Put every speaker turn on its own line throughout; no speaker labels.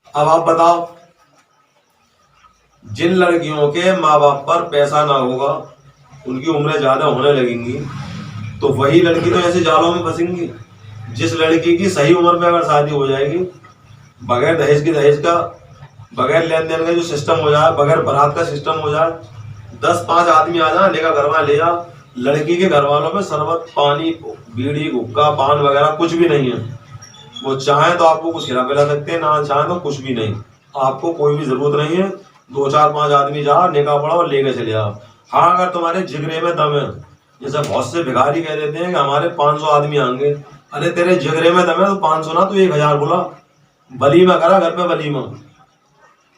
اب آپ بتاؤ، جن لڑکیوں کے ماں باپ پر پیسہ نہ ہوگا، ان کی عمریں زیادہ ہونے لگیں گی، تو وہی لڑکی تو ایسے جالوں میں پھنسیں گی۔ جس لڑکی کی صحیح عمر میں اگر شادی ہو جائے گی، بغیر دہیج کا، بغیر لین دین کا جو سسٹم ہو جائے، بغیر برات کا سسٹم ہو جائے، 10-5 آدمی آ جائیں، لے کر گھر میں لے جا، لڑکی کے گھر والوں میں شربت، پانی، بیڑی، گٹکا، پان وغیرہ کچھ بھی نہیں ہے۔ وہ چاہیں تو آپ کو کچھ کھلا پلا سکتے ہیں، نہ چاہیں تو کچھ بھی نہیں۔ آپ کو کوئی بھی ضرورت نہیں ہے، 2-4-5 آدمی جا، نکاح پڑا اور لے کے چلے آؤ۔ ہاں اگر تمہارے جگرے میں دم ہے، جیسے بہت سے بھکاری کہہ دیتے ہیں کہ ہمارے 500 آدمی آئیں گے، ارے تیرے جگرے میں دم ہے تو 500 نہ تو 1000 بلا، ولیمہ کرا گھر پہ،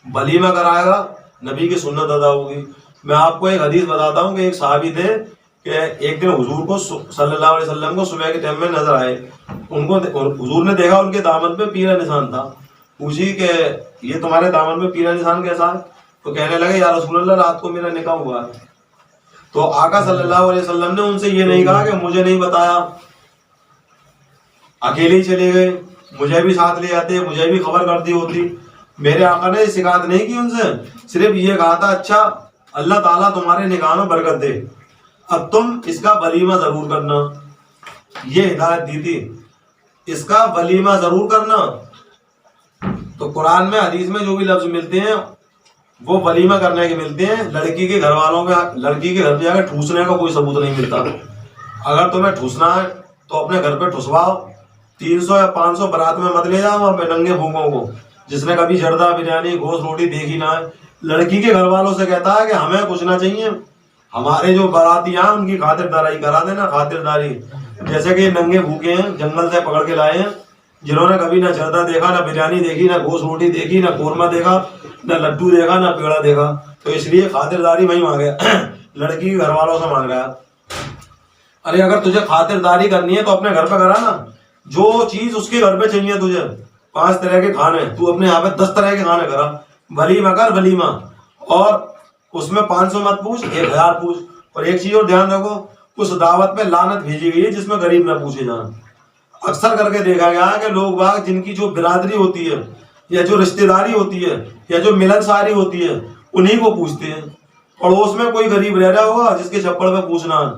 ولیمہ کرائے گا، نبی کی سنت ادا ہوگی۔ میں آپ کو ایک حدیث بتاتا ہوں کہ ایک صحابی تھے کہ ایک دن حضور کو صلی اللہ علیہ وسلم کو صبح کے ٹائم میں نظر آئے، ان کو حضور نے دیکھا ان کے دامن پہ پیلا نشان تھا، پوچھی کہ یہ تمہارے دامن پہ پیلا نشان کیسا ہے؟ تو کہنے لگے یا رسول اللہ رات کو میرا نکاح ہوا ہے۔ تو آقا صلی اللہ علیہ وسلم نے ان سے یہ نہیں کہا کہ مجھے نہیں بتایا، اکیلے ہی چلے گئے، مجھے بھی ساتھ لے جاتے، مجھے بھی خبر کر دی ہوتی۔ میرے آقا نے شکایت نہیں کی ان سے، صرف یہ کہا تھا اچھا اللہ تعالیٰ تمہارے نکاح میں برکت دے، اب تم اس کا ولیمہ ضرور کرنا، یہ ہدایت دی تھی، اس کا ولیمہ ضرور کرنا۔ تو قرآن میں حدیث میں جو بھی لفظ ملتے ہیں وہ ولیمہ کرنے کے ملتے ہیں، لڑکی کے گھر والوں کا، لڑکی کے گھر پہ جا کے ٹھوسنے کا کوئی ثبوت نہیں ملتا۔ اگر تمہیں ٹھوسنا ہے تو اپنے گھر پہ ٹھسواؤ، 300 یا 500 برات میں مت لے جاؤ وہاں پہ ننگے بھوکوں کو، جس نے کبھی جردہ، بریانی، گوشت، روٹی دیکھی نہ ہے۔ لڑکی کے گھر والوں سے کہتا ہے کہ ہمیں کچھ نہ چاہیے، ہمارے جو باراتی ہیں ان کی خاطرداری کرا دینا، خاطرداری، جیسے کہ یہ ننگے بھوکے ہیں، جنگل سے پکڑ کے لائے ہیں، جنہوں نے کبھی نہ جردہ دیکھا، نہ بریانی دیکھی، نہ گوشت روٹی دیکھی، نہ قورمہ دیکھا، نہ لڈو دیکھا، نہ پیڑا دیکھا، تو اس لیے خاطرداری وہی مانگے لڑکی کے گھر والوں سے مانگ رہا ہے۔ ارے اگر تجھے خاطرداری کرنی ہے تو اپنے گھر پہ کرا نا، جو چیز اس کے گھر پہ چاہیے تجھے، 5 طرح کے کھانے، تو اپنے یہاں پہ 10 طرح کے کھانے کرا، ولیمہ کر ولیمہ، اور اس میں 500 مت پوچھ، 1000 پوچھ۔ اور ایک چیز اور دھیان رکھو، اس دعوت پہ لعنت بھیجی گئی ہے جس میں غریب نہ پوچھے جائیں۔ اکثر کر کے دیکھا گیا ہے کہ لوگ باغ جن کی جو برادری ہوتی ہے یا جو رشتہ داری ہوتی ہے یا جو ملن ساری ہوتی ہے انہی کو پوچھتے ہیں۔ پڑوس میں کوئی غریب رہ رہا ہوگا جس کے چھپڑ پہ پوچھنا ہے،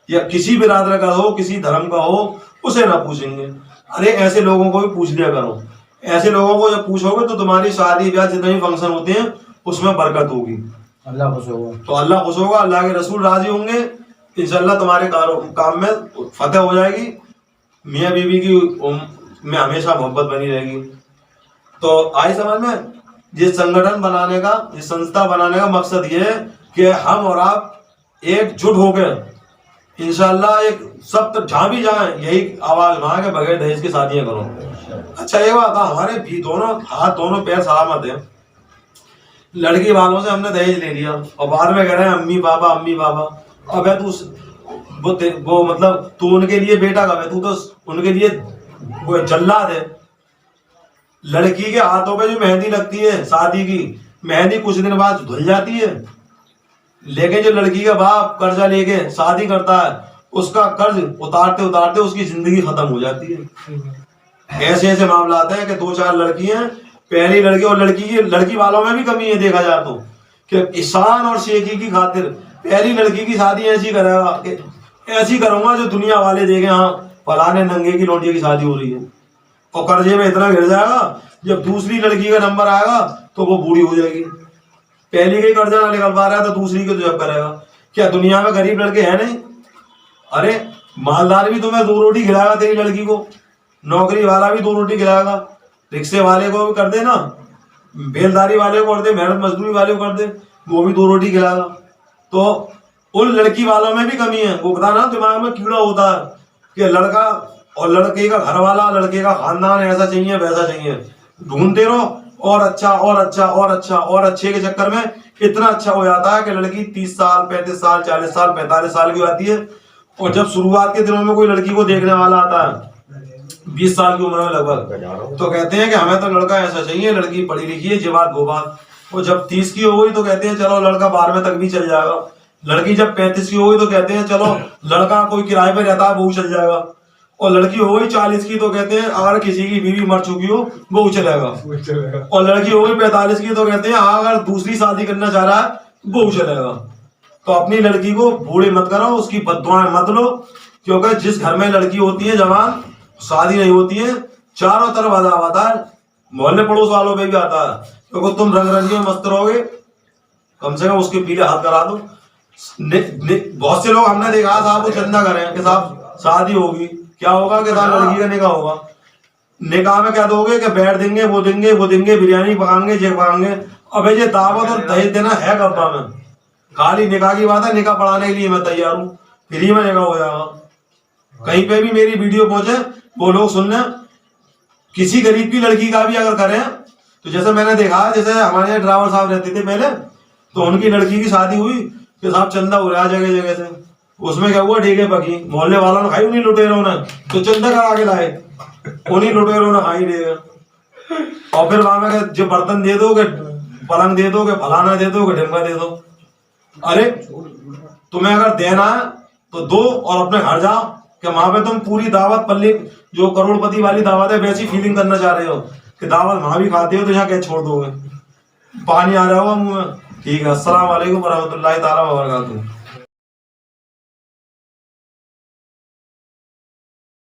یا کسی برادر کا ہو، کسی دھرم کا ہو، اسے نہ پوچھیں گے۔ ارے ایسے لوگوں کو بھی پوچھ لیا کرو، ایسے لوگوں کو جب پوچھو گے تو تمہاری شادی بیاہ جتنے بھی فنکشن ہوتے ہیں اس میں برکت ہوگی،
اللہ خوش ہوگا،
تو اللہ خوش ہوگا، اللہ کے رسول راضی ہوں گے، انشاءاللہ تمہارے کام میں فتح ہو جائے گی، میاں بیوی کی میں ہمیشہ محبت بنی رہے گی۔ تو آئی سمجھ میں؟ یہ سنگٹھن بنانے کا، یہ سنستھا بنانے کا مقصد یہ ہے کہ ہم اور آپ ایک جٹ ہو کے انشاءاللہ ایک سب جہاں بھی جائیں یہی آواز اٹھائیں کہ بغیر دہیج کی شادیاں کرو۔ اچھا یہ بات تھا، ہمارے بھی دونوں ہاتھ دونوں پیر سلامت ہیں، لڑکی والوں سے ہم نے دہیج لے لیا اور بعد میں کہہ رہے ہیں امی بابا امی بابا، اب ہے وہ مطلب تو ان کے لیے بیٹا کب ہے، تو ان کے لیے وہ جلاد ہے۔ لڑکی کے ہاتھوں پہ جو مہندی لگتی ہے شادی کی، مہندی کچھ دن بعد دھل جاتی ہے، لیکن جو لڑکی کا باپ قرضہ لے کے شادی کرتا ہے اس کا قرض اتارتے اتارتے اس کی زندگی ختم ہو جاتی ہے۔ ایسے ایسے معاملات ہیں کہ 2-4 لڑکی ہیں، پہلی لڑکی، اور لڑکی والوں میں بھی کمی ہے دیکھا جائے تو، کہ احسان اور شیخی کی خاطر پہلی لڑکی کی شادی ایسی کرے گا کہ ایسی کروں گا جو دنیا والے دیکھیں ہاں فلانے ننگے کی لونڈی کی شادی ہو رہی ہے، اور قرضے میں اتنا گر جائے گا جب دوسری لڑکی کا نمبر آئے گا تو وہ بوڑھی ہو جائے گی، پہلی کا ہی قرضہ نہ نکل پا رہا ہے تو دوسری کے تو جب کرے گا۔ کیا دنیا میں غریب لڑکے ہیں نہیں؟ ارے مالدار بھی تمہیں 2 روٹی کھلائے گا تیری لڑکی کو، نوکری والا بھی 2 روٹی کھلائے گا، رکشے والے کو بھی کر دے نا، بیلداری والے کو کر دے، محنت مزدوری والے کو کر دے، وہ بھی 2 روٹی کھلائے گا۔ تو ان لڑکی والوں میں بھی کمی ہے، وہ بتانا دماغ میں کیڑا ہوتا ہے کہ لڑکا اور لڑکے کا گھر والا، لڑکے کا خاندان ایسا چاہیے ویسا چاہیے، ڈھونڈتے رہو اور اچھا اور اچھا اور اچھا، اور اچھے کے چکر میں اتنا اچھا ہو جاتا ہے کہ لڑکی 30 سال 35 سال 40 سال 45 سال کی آتی ہے، اور جب شروعات کے دنوں میں کوئی لڑکی کو دیکھنے والا آتا ہے 20 سال کی عمر میں لگ بھگ، تو کہتے ہیں کہ ہمیں تو لڑکا ایسا چاہیے، لڑکی پڑھی لکھی ہے، یہ بات وہ بات، اور جب 30 کی ہو گئی تو کہتے ہیں چلو لڑکا 12ویں تک بھی چل جائے گا، لڑکی جب 35 کی ہو گئی تو کہتے ہیں چلو لڑکا کوئی کرائے پہ رہتا ہے وہ چل جائے گا، اور لڑکی ہو گئی 40 کی تو کہتے ہیں اگر کسی کی بیوی مر چکی ہو وہ چلے گا, اور لڑکی ہو گئی 45 کی تو کہتے ہیں اگر دوسری شادی کرنا چاہ رہا ہے وہ چلے گا. تو اپنی لڑکی کو بوڑھی مت کرو, اس کی بد دعائیں مت لو, کیونکہ جس گھر میں لڑکی ہوتی ہے جوان شادی نہیں ہوتی ہے چاروں طرف عذاب آتا ہے, محلے پڑوس والوں پہ بھی آتا ہے, کیونکہ تم رنگ رنگی میں مست رہو گے, کم سے کم اس کے پیلے ہاتھ کرا دو. بہت سے لوگ ہم نے دیکھا صاحب وہ چندہ کریں کہ صاحب شادی ہوگی, کیا ہوگا کہ صاحب لڑکی کا نکاح ہوگا, نکاح میں کیا دو گے کہ بیٹھ دیں گے وہ دیں گے وہ دیں گے, بریانی پکائیں گے یہ پکائیں گے. اب یہ دعوت اور دہیج دینا ہے کبا میں, خالی نکاح کی بات ہے, نکاح پڑھانے کے لیے میں تیار ہوں, فری میں نکاح ہو جائے گا. کہیں پہ بھی میری ویڈیو پہنچے وہ لوگ سن لیں, کسی غریب کی لڑکی کا بھی اگر کریں تو جیسے میں نے دیکھا, جیسے ہمارے یہاں ڈرائیور صاحب رہتے تھے پہلے, تو ان کی لڑکی کی شادی ہوئی کہ صاحب چندہ ہو رہا جگہ جگہ سے, اس میں کیا ہوا ڈھیکے پکی, محلے والوں نے کھائی, انہیں لٹیروں نے تو چندہ کرا کے لائے, انہیں لٹیروں نے کھائی ڈھیکے. اور پھر وہاں میں جو برتن دے دو کہ پلنگ دے دو کہ فلانا دے دو کہ ڈھمکا دے دو. ارے تمہیں اگر دینا ہے تو دو اور اپنے گھر جاؤ, کہ وہاں پہ تم پوری دعوت پلی جو کروڑ پتی والی دعوت ہے ویسی فیلنگ کرنا چاہ رہے ہو کہ دعوت وہاں بھی کھاتے ہو تو یہاں کیا چھوڑ دو گے, پانی آ رہا ہوگا منہ میں. ٹھیک ہے, السلام علیکم ورحمۃ اللہ تعالیٰ وبرکاتہ.